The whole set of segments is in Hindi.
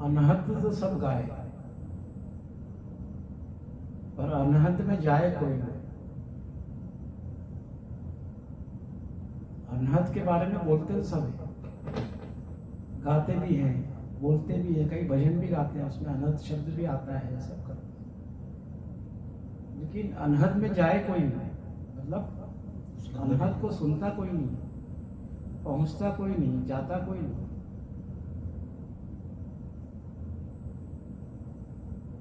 अनहद तो सब गाए, पर अनहद में जाए कोई नहीं। अनहद के बारे में बोलते तो सब है, गाते भी हैं, बोलते भी है, कई भजन भी गाते हैं, उसमें अनहद शब्द भी आता है, सब करते हैं। लेकिन अनहद में जाए कोई नहीं, मतलब अनहद को सुनता कोई नहीं, पहुंचता कोई नहीं, जाता कोई नहीं।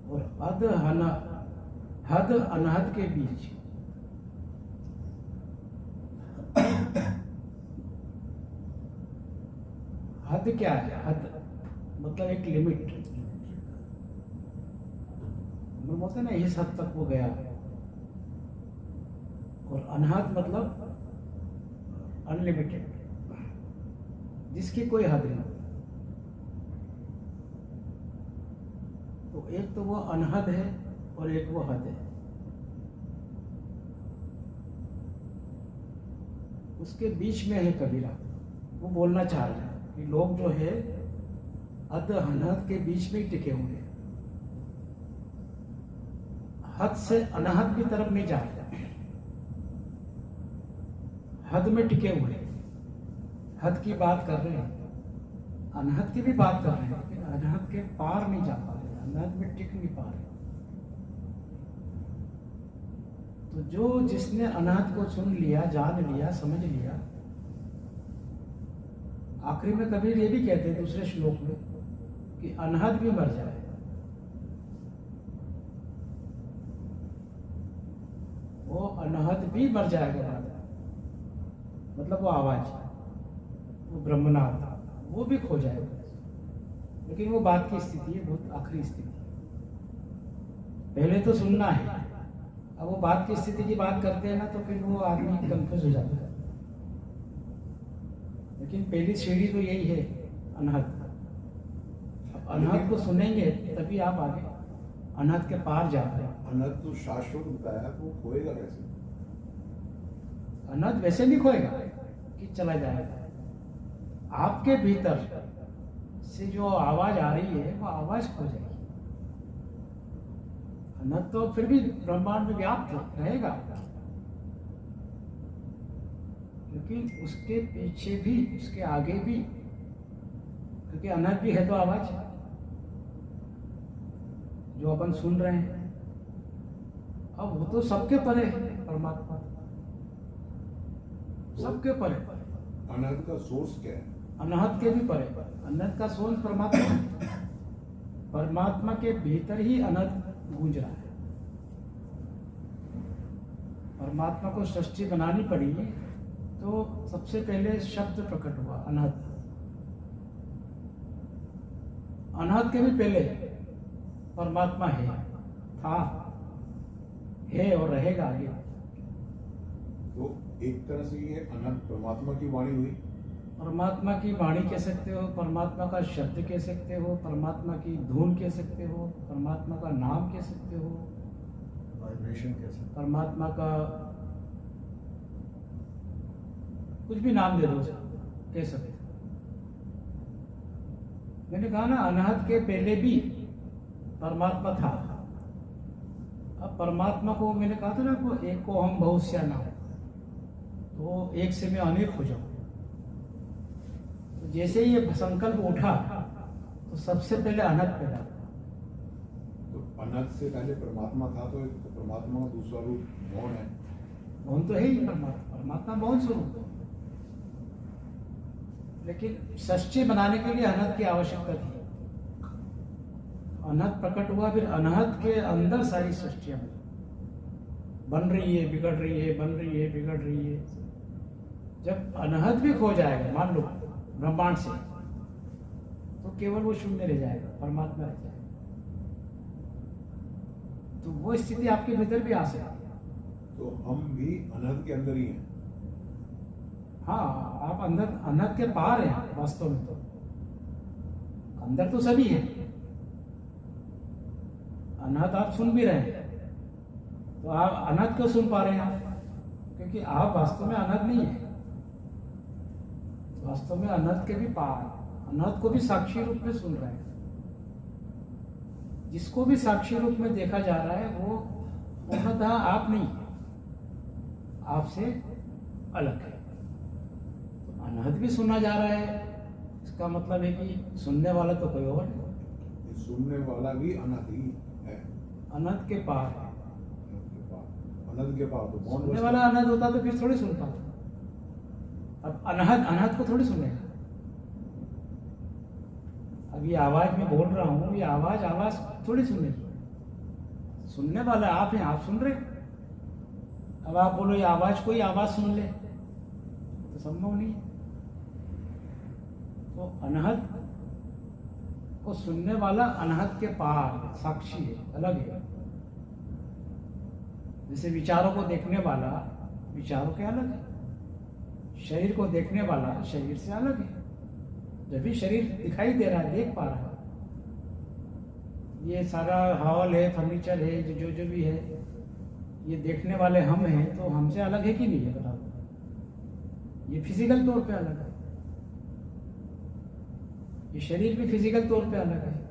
और हद अनहद के बीच हद क्या है? हद मतलब एक लिमिट, हम बोलते हैं ना इस हद तक वो गया। और अनहद मतलब अनलिमिटेड, जिसकी कोई हद नहीं। तो एक तो वो अनहद है और एक वो हद है। उसके बीच में है कबीरा, वो बोलना चाह रहे हैं कि लोग जो है हद अनहद के बीच में ही टिके हुए हैं, हद से अनहद की तरफ नहीं जा रहे, हद में टिके हुए हैं। हद की बात कर रहे हैं, अनहद की भी बात कर रहे हैं, लेकिन अनहद के पार नहीं जा पा रहे, अनहद में टिक नहीं पा रहे। तो जो जिसने अनहद को सुन लिया, जान लिया, समझ लिया, आखिरी में कबीर ये भी कहते हैं दूसरे श्लोक में कि अनहद भी मर जाए, वो अनहद भी मर जाएगा, मतलब वो आवाज, वो ब्रह्मनाद, वो भी खो जाएगा। लेकिन वो बात की स्थिति है, बहुत आखिरी स्थिति। पहले तो सुनना है, अब वो बात की स्थिति की बात करते हैं ना, तो फिर वो आदमी कंफ्यूज हो जाता है। लेकिन पहली सीढ़ी तो यही है, अनहद। अब अनहद को सुनेंगे तभी आप आगे अनहद के पार जाते हैं। अनहद तो शाश्वत होता है, वो खोएगा कैसे? अनहद वैसे नहीं खोएगा कि चला जाएगा। आपके भीतर से जो आवाज आ रही है वो आवाज खो जाएगी। अनहद तो फिर भी ब्रह्मांड में व्याप्त रहेगा, लेकिन उसके पीछे भी, उसके आगे भी, क्योंकि अनहद भी है तो आवाज जो अपन सुन रहे हैं। अब वो तो सबके परे है, परमात्मा सबके परे। अनहद का सोर्स क्या है? अनहद के भी परे, अनहद का सोर्स परमात्मा, परमात्मा के भीतर ही अनहद गूंज रहा है। परमात्मा को सृष्टि बनानी पड़ी तो सबसे पहले शब्द प्रकट हुआ, अनहद। अनहद के भी पहले परमात्मा है, था, है और रहेगा आगे। तो एक तरह से ये अनंत परमात्मा की वाणी हुई। परमात्मा की वाणी कह सकते हो, परमात्मा का शब्द कह सकते हो, परमात्मा की धुन कह सकते हो, परमात्मा का नाम कह सकते हो, वाइब्रेशन कह सकते हो, परमात्मा का कुछ भी नाम दे दो, कह सकते हो। मैंने कहा ना, अनहद के पहले भी परमात्मा था। अब परमात्मा को मैंने कहा था ना, को एक को हम बहुत से नाम, तो एक से मैं अनेक हो जाऊं। तो जैसे ही ये संकल्प उठा तो सबसे पहले अनहद पैदा। तो अनहद से पहले परमात्मा था, तो एक परमात्मा का दूसरा रूप मौन है। मौन तो है ही परमात्मा, परमात्मा मौन स्वरूप है। लेकिन सृष्टि बनाने के लिए अनहद की आवश्यकता थी। अनहद प्रकट हुआ, फिर अनहद के अंदर सारी सृष्टियां बन रही है, बिगड़ रही है, बन रही है, बिगड़ रही है। जब अनहद भी खो जाएगा, मान लो ब्रह्मांड से, तो केवल वो शून्य रह जाएगा, परमात्मा रह जाएगा। तो वो स्थिति आपके भीतर भी आ सकती है। तो हम भी अनहद के अंदर ही हैं। हाँ, आप अंदर अनहद के पार हैं वास्तव में। तो अंदर तो सभी है। अनहद आप सुन भी रहे हैं, तो आप अनहद क्यों सुन पा रहे हैं? क्योंकि आप वास्तव में अनहद नहीं है। वास्तव में अनहद के भी पार, अनहद को भी साक्षी रूप में सुन रहे हैं। जिसको भी साक्षी रूप में देखा जा रहा है वो पूर्णतः आप नहीं, आपसे अलग है। तो अनहद भी सुना जा रहा है, इसका मतलब है कि सुनने वाला तो कोई और नहीं, ये सुनने वाला भी अनंत ही है। अनहद के पार है। अनंत के पास तो मौन सुनने बस- वाला अनहद होता तो फिर थोड़ी सुन पाता। अब अनहद अनहद को थोड़ी सुनेगा। अब ये आवाज में बोल रहा हूँ, ये आवाज आवाज थोड़ी सुनेगी। सुनने वाला आप हैं, आप सुन रहे। अब आप बोलो ये आवाज कोई आवाज सुन ले तो संभव नहीं। तो अनहद को सुनने वाला अनहद के पार साक्षी है, अलग है। जैसे विचारों को देखने वाला विचारों के अलग है, शरीर को देखने वाला शरीर से अलग है। जब भी शरीर दिखाई दे रहा है, देख पा रहा है, ये सारा हॉल है, फर्नीचर है, जो भी है, ये देखने वाले हम हैं, तो हमसे अलग है कि नहीं है बताओ। ये फिजिकल तौर पे अलग है, ये शरीर भी फिजिकल तौर पे अलग है।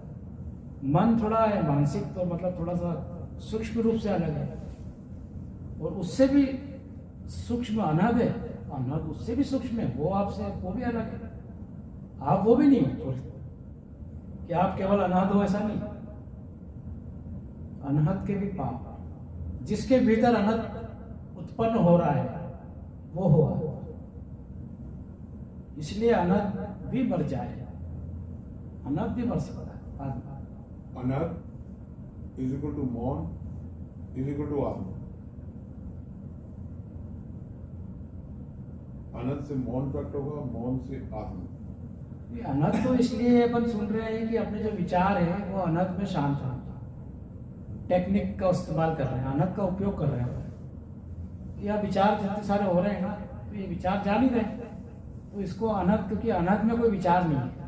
मन थोड़ा है मानसिक, तो मतलब थोड़ा सा सूक्ष्म रूप से अलग है, और उससे भी सूक्ष्म अनहद है। अनहद उससे भी सूक्ष्म है, वो आपसे वो भी अलग है। आप वो भी नहीं हो कि आप केवल अनहद हो, ऐसा नहीं। अनहद के भी पाप, जिसके भीतर अनहद उत्पन्न हो रहा है वो हुआ, इसलिए अनहद भी मर जाए। अनहद भी मर सकता है आदमी। अनंत इज इक्वल टू मौन इज इक्वल टू आत्मा। अनंत से मौन प्रकट होगा, मौन से आत्मा। ये अनहद तो इसलिए अपन सुन रहे हैं कि अपने जो विचार है वो अनहद में शांत हो। टेक्निक का इस्तेमाल कर रहे हैं, अनहद का उपयोग कर रहे हैं। कि यह विचार जितने सारे हो रहे हैं ना, तो ये विचार जा नहीं रहे, तो इसको अनहद, क्योंकि अनहद में कोई विचार नहीं है।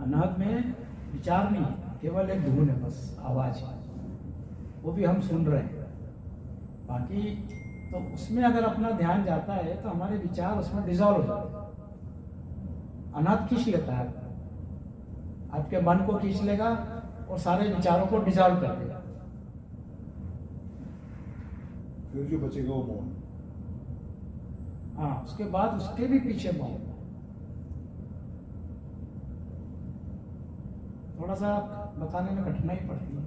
अनहद में विचार नहीं है, केवल एक धुन है, बस आवाज है, वो भी हम सुन रहे हैं। बाकी तो उसमें अगर अपना ध्यान जाता है तो हमारे विचार उसमें डिजॉल्व हो जाते हैं। अनहद खींच लेता है, आपके मन को खींच लेगा और सारे विचारों को डिजॉल्व कर देगा। फिर जो बचेगा वो मौन। हाँ, उसके बाद उसके भी पीछे मौन। थोड़ा सा बताने में कठिनाई पड़ती है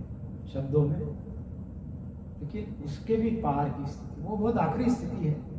शब्दों में, लेकिन उसके भी पार की स्थिति, वो बहुत आखिरी स्थिति है।